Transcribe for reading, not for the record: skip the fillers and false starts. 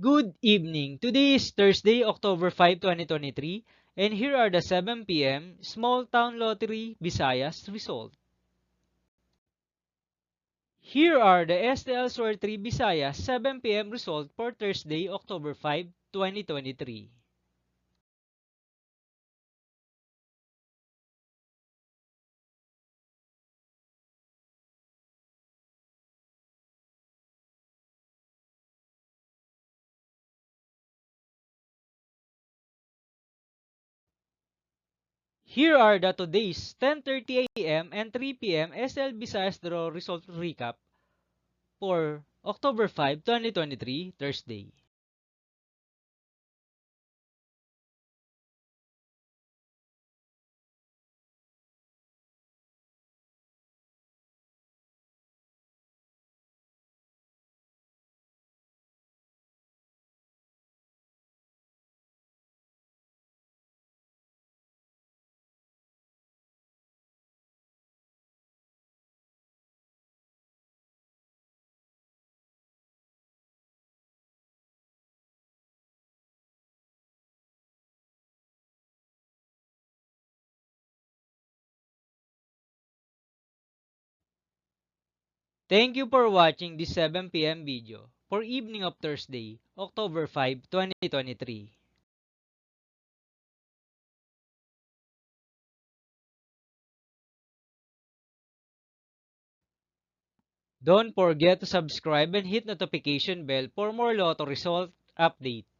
Good evening. Today is Thursday, October 5, 2023, and here are the 7 p.m. Small Town Lottery Visayas result. Here are the STL Sorcery Visayas 7 p.m. result for Thursday, October 5, 2023. Here are the today's 10:30 a.m. and 3 p.m. SL Visayas draw result recap for October 5, 2023, Thursday. Thank you for watching this 7 p.m. video for evening of Thursday, October 5, 2023. Don't forget to subscribe and hit notification bell for more lotto result update.